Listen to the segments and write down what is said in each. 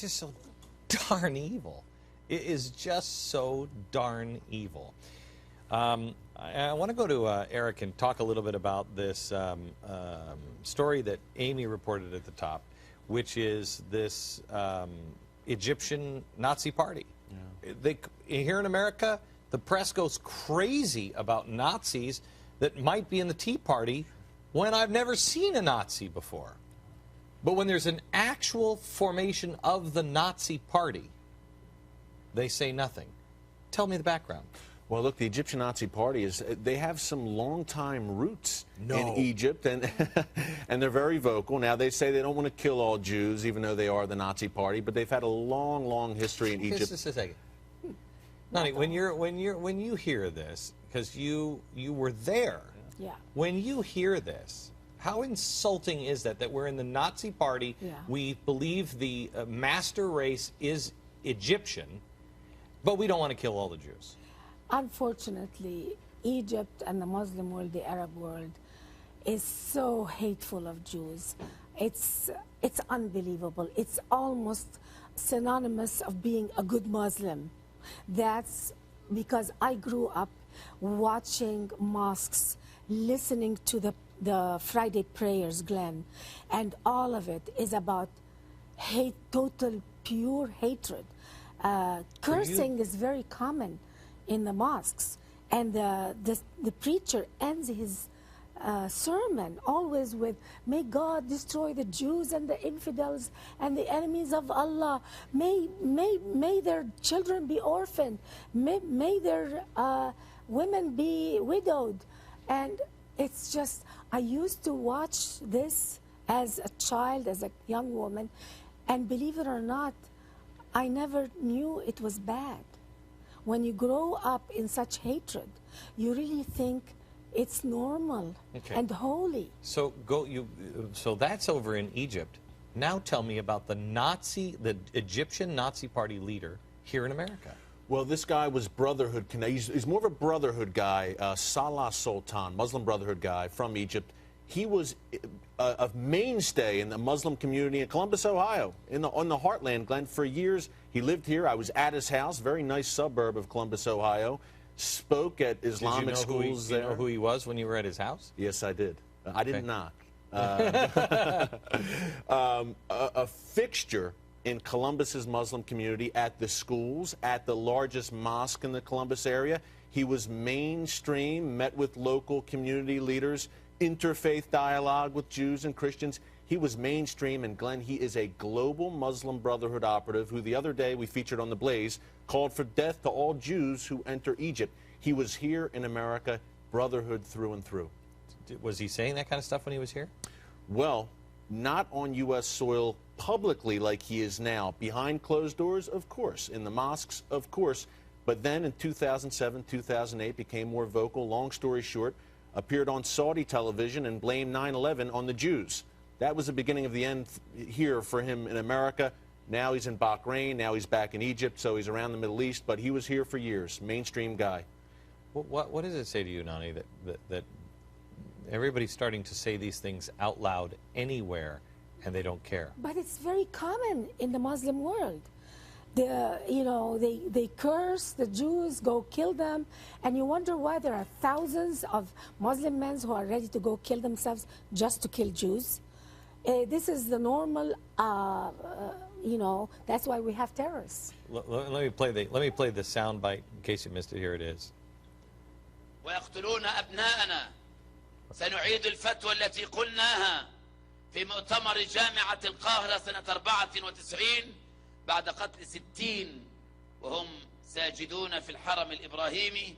just so darn evil. It is just so darn evil. I want to go to Eric and talk a little bit about this story that Amy reported at the top, which is this Egyptian Nazi party. Yeah. Here in America, the press goes crazy about Nazis that might be in the Tea Party when I've never seen a Nazi before. But when there's an actual formation of the Nazi party, they say nothing. Tell me the background. Well, look, the Egyptian Nazi Party they have some long-time roots in Egypt, and and they're very vocal. Now, they say they don't want to kill all Jews, even though they are the Nazi Party, but they've had a long, long history in Egypt. Just a second. Nani, when you hear this, because you were there, yeah. When you hear this, how insulting is that we're in the Nazi Party, yeah. We believe the master race is Egyptian, but we don't want to kill all the Jews? Unfortunately, Egypt and the Muslim world, the Arab world, is so hateful of Jews. It's unbelievable. It's almost synonymous of being a good Muslim. That's because I grew up watching mosques, listening to the Friday prayers, Glenn, and all of it is about hate, total pure hatred. Cursing is very common in the mosques, and the preacher ends his sermon always with, "May God destroy the Jews and the infidels and the enemies of Allah. May their children be orphaned. May their women be widowed." And it's just, I used to watch this as a child, as a young woman, and believe it or not, I never knew it was bad. When you grow up in such hatred, you really think it's normal and holy. So so that's over in Egypt. Now tell me about the Egyptian Nazi Party leader here in America. Well, this guy was Brotherhood. He's more of a Brotherhood guy, Salah Sultan, Muslim Brotherhood guy from Egypt. He was a mainstay in the Muslim community in Columbus, Ohio, on the heartland, Glenn. For years, he lived here. I was at his house, very nice suburb of Columbus, Ohio. Spoke at Islamic schools there. Did you know who he was when you were at his house? Yes, I did. I didn't knock. A fixture in Columbus's Muslim community, at the schools, at the largest mosque in the Columbus area. He was mainstream, met with local community leaders, interfaith dialogue with Jews and Christians. He was mainstream, and Glenn, he is a global Muslim Brotherhood operative who the other day we featured on The Blaze called for death to all Jews who enter Egypt. He was here in America, Brotherhood through and through. Was he saying that kind of stuff when he was here? Well, not on U.S. soil publicly like he is now. Behind closed doors, of course. In the mosques, of course. But then in 2007, 2008, became more vocal. Long story short, appeared on Saudi television and blamed 9/11 on the Jews. That was the beginning of the end here for him in America. Now he's in Bahrain. Now he's back in Egypt. So he's around the Middle East. But he was here for years. Mainstream guy. What does it say to you, Nani, that everybody's starting to say these things out loud anywhere and they don't care? But it's very common in the Muslim world. They curse the Jews, go kill them, and you wonder why there are thousands of Muslim men who are ready to go kill themselves just to kill Jews. This is the normal, that's why we have terrorists. Let me play the sound bite in case you missed it. Here it is. ويقتلون أبناءنا. سنعيد الفتوى التي قلناها في مؤتمر جامعة القاهرة سنة 94 بعد قتل 60 وهم ساجدون في الحرم الإبراهيمي،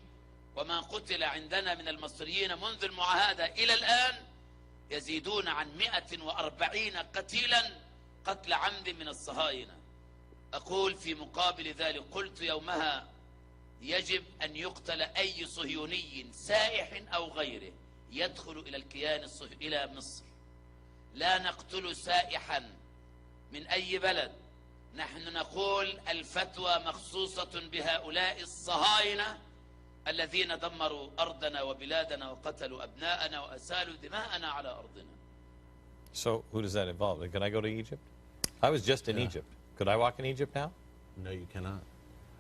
وما قتل عندنا من المصريين منذ المعاهدة إلى الآن يزيدون عن 140 قتيلا قتل عمد من الصهاينة. أقول في مقابل ذلك، قلت يومها يجب أن يقتل أي صهيوني سائح أو غيره يدخل إلى الكيان إلى مصر. لا نقتل سائحا من أي بلد. نحن نقول الفتوى مخصوصة بهؤلاء الصهاينة الذين دمروا أرضنا وبلادنا وقتلوا أبناءنا وأسالوا دماءنا على أرضنا. So who does that involve? Can I go to Egypt? I was just in Egypt. Could I walk in Egypt now? No, you cannot.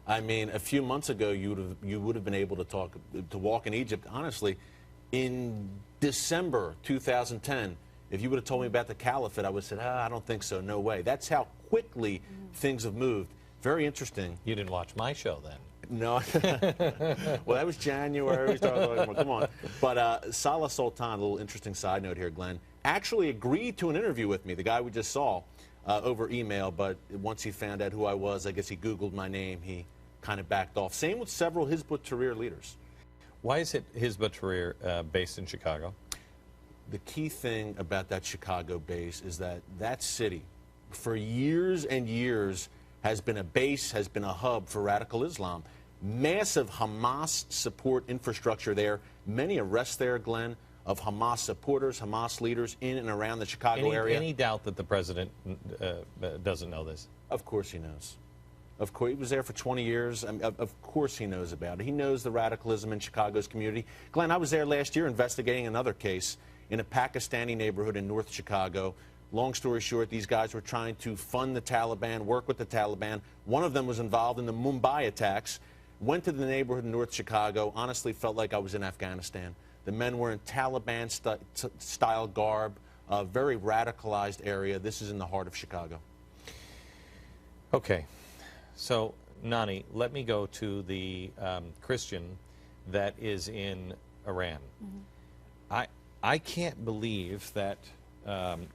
I mean, a few months ago, you would have been able to walk in Egypt. Honestly, in December 2010, if you would have told me about the Caliphate, I would have said, I don't think so. No way. That's how quickly things have moved. Very interesting. You didn't watch my show then. No. Well, that was January. Come on. But Salah Sultan, a little interesting side note here, Glenn, actually agreed to an interview with me, the guy we just saw, over email. But once he found out who I was, I guess he Googled my name. He kind of backed off. Same with several Hizb ut-Tahrir leaders. Why is it Hizb ut-Tahrir based in Chicago? The key thing about that Chicago base is that that city, for years and years, has been a base, has been a hub for radical Islam. Massive Hamas support infrastructure there. Many arrests there, Glenn, of Hamas supporters, Hamas leaders in and around the Chicago area. Any doubt that the president doesn't know this? Of course he knows. Of course, he was there for 20 years. Of course he knows about it. He knows the radicalism in Chicago's community. Glenn, I was there last year investigating another case in a Pakistani neighborhood in North Chicago. Long story short, these guys were trying to fund the Taliban, work with the Taliban. One of them was involved in the Mumbai attacks. Went to the neighborhood in North Chicago. Honestly, felt like I was in Afghanistan. The men were in Taliban-style garb, a very radicalized area. This is in the heart of Chicago. Okay. So, Nani, let me go to the Christian that is in Iran. I can't believe that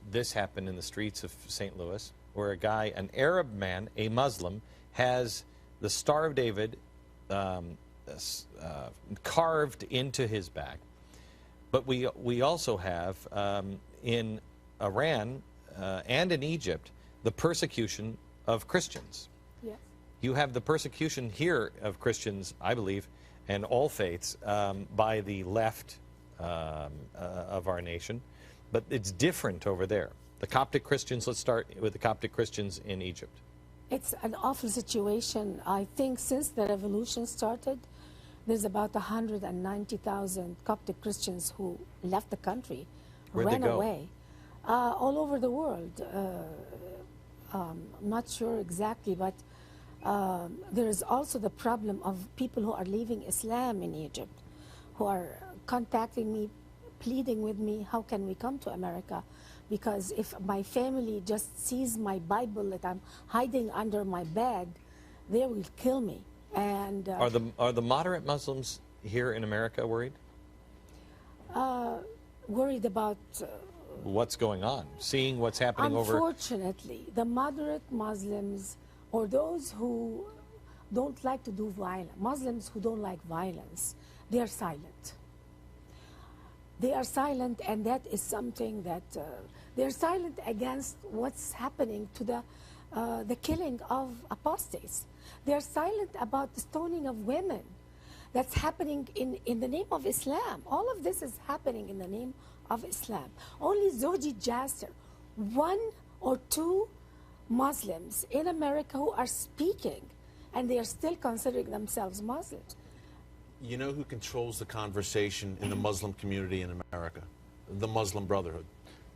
this happened in the streets of St. Louis, where a guy, an Arab man, a Muslim, has the Star of David carved into his back. But we also have in Iran and in Egypt the persecution of Christians. Yes. You have the persecution here of Christians, I believe, and all faiths by the left of our nation. But it's different over there. The Coptic Christians, let's start with the Coptic Christians in Egypt. It's an awful situation. I think since the revolution started, there's about 190,000 Coptic Christians who left the country, ran away, all over the world. I'm not sure exactly, but there is also the problem of people who are leaving Islam in Egypt, who are contacting me, pleading with me, how can we come to America? Because if my family just sees my Bible that I'm hiding under my bed, they will kill me. And are the moderate Muslims here in America worried? Worried about what's going on, seeing what's happening over. Unfortunately, the moderate Muslims, or those who don't like to do violence, Muslims who don't like violence, they are silent. They are silent, and that is something that they're silent against what's happening to the killing of apostates. They're silent about the stoning of women that's happening in the name of Islam. All of this is happening in the name of Islam. Only Zoji Jasser, one or two Muslims in America who are speaking, and they are still considering themselves Muslims. You know who controls the conversation in the Muslim community in America? The Muslim Brotherhood.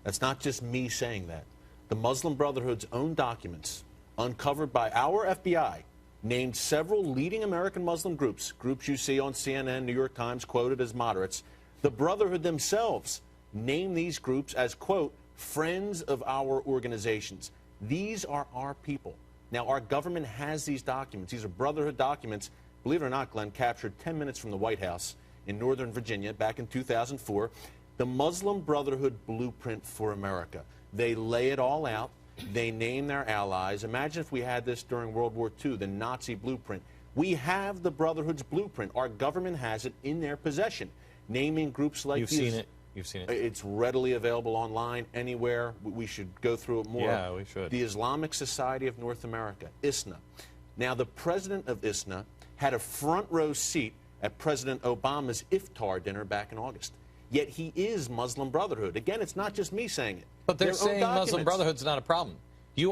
That's not just me saying that. The Muslim Brotherhood's own documents, uncovered by our FBI, named several leading American Muslim groups you see on CNN, New York Times, quoted as moderates. The Brotherhood themselves named these groups as, quote, friends of our organizations. These are our people. Now, our government has these documents. These are Brotherhood documents. Believe it or not, Glenn, captured 10 minutes from the White House in Northern Virginia back in 2004. The Muslim Brotherhood blueprint for America. They lay it all out. They name their allies. Imagine if we had this during World War II, the Nazi blueprint. We have the Brotherhood's blueprint. Our government has it in their possession. Naming groups like You've seen it. You've seen it. It's readily available online, anywhere. We should go through it more. Yeah, we should. The Islamic Society of North America, ISNA. Now, the president of ISNA had a front row seat at President Obama's iftar dinner back in August. Yet he is Muslim Brotherhood. Again, it's not just me saying it. But they're saying Muslim Brotherhood's not a problem.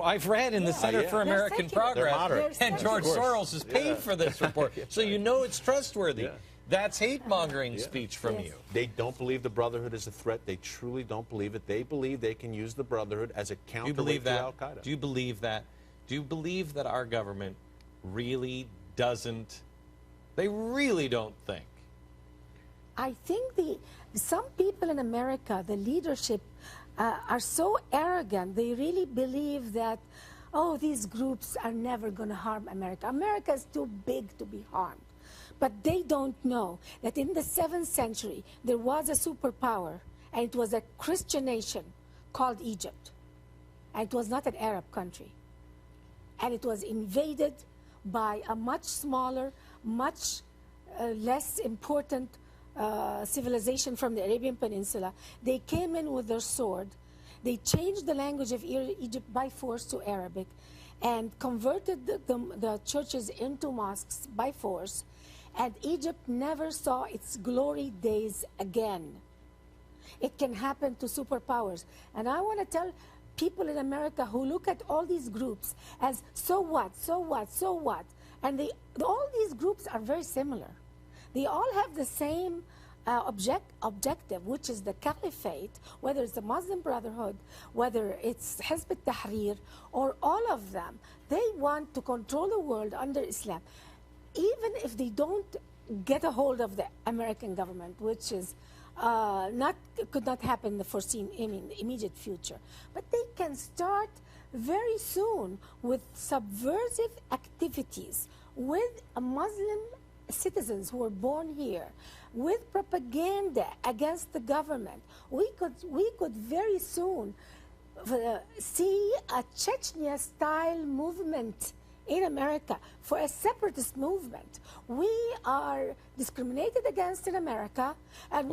I've read in the Center for American Progress, and George Soros has paid for this report. So you know it's trustworthy. That's hate-mongering speech from you. They don't believe the Brotherhood is a threat. They truly don't believe it. They believe they can use the Brotherhood as a counterweight to Al-Qaeda. Do you believe that? Do you believe that our government really doesn't, they really don't think? I think some people in America, the leadership, are so arrogant. They really believe that, oh, these groups are never going to harm America. America is too big to be harmed. But they don't know that in the 7th century, there was a superpower, and it was a Christian nation called Egypt. And it was not an Arab country. And it was invaded by a much smaller, much less important civilization from the Arabian Peninsula. They came in with their sword. They changed the language of Egypt by force to Arabic and converted the churches into mosques by force. And Egypt never saw its glory days again. It can happen to superpowers. And I want to tell people in America who look at all these groups as so what, so what, so what. And all these groups are very similar. They all have the same objective, which is the Caliphate, whether it's the Muslim Brotherhood, whether it's Hizb ut-Tahrir, or all of them. They want to control the world under Islam. Even if they don't get a hold of the American government, which is could not happen in the immediate future, but they can start very soon with subversive activities with Muslim citizens who were born here, with propaganda against the government. We could very soon see a Chechnya-style movement in America for a separatist movement. We are discriminated against in America, and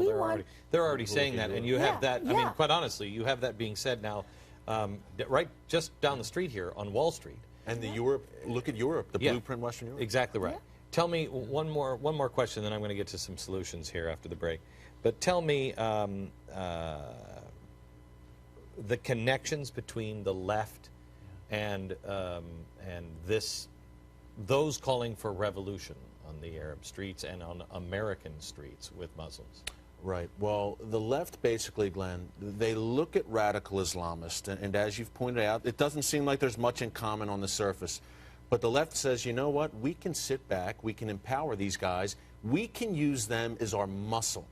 they're already saying that, and you have that. I mean, quite honestly, you have that being said now, right just down the street here on Wall Street. And look at Europe, the blueprint Western Europe. Exactly right. Yeah. Tell me one more question, then I'm going to get to some solutions here after the break. But tell me the connections between the left and those calling for revolution on the Arab streets and on American streets with Muslims. Right. Well, the left basically, Glenn, they look at radical Islamists, and as you've pointed out, it doesn't seem like there's much in common on the surface. But the left says, you know what, we can sit back, we can empower these guys, we can use them as our muscle,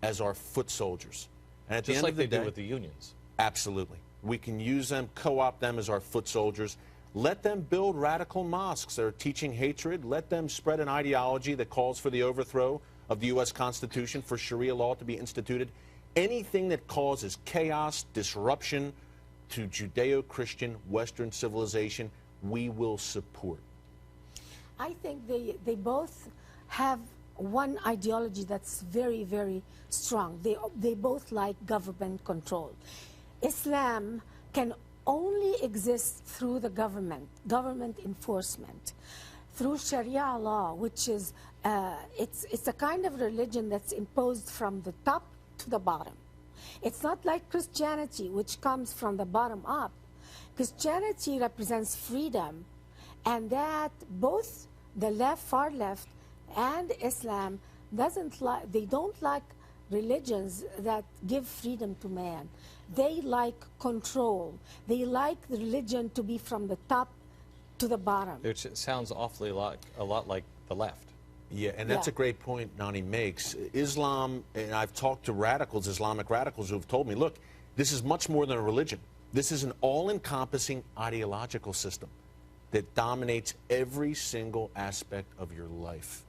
as our foot soldiers. And at the Just end like of the they day, do with the unions. Absolutely. We can use them, co-opt them as our foot soldiers. Let them build radical mosques that are teaching hatred. Let them spread an ideology that calls for the overthrow of the U.S. Constitution, for Sharia law to be instituted. Anything that causes chaos, disruption to Judeo-Christian Western civilization, we will support. I think they both have one ideology that's very, very strong. They both like government control. Islam can only exist through the government enforcement, through Sharia law, which is it's a kind of religion that's imposed from the top to the bottom. It's not like Christianity, which comes from the bottom up. Christianity represents freedom, and that both the left, far left, and Islam they don't like religions that give freedom to man. They like control. They like the religion to be from the top to the bottom. Which sounds awfully a lot like the left. Yeah, and that's a great point Nani makes. Islam, and I've talked to radicals, Islamic radicals, who have told me, look, this is much more than a religion. This is an all-encompassing ideological system that dominates every single aspect of your life.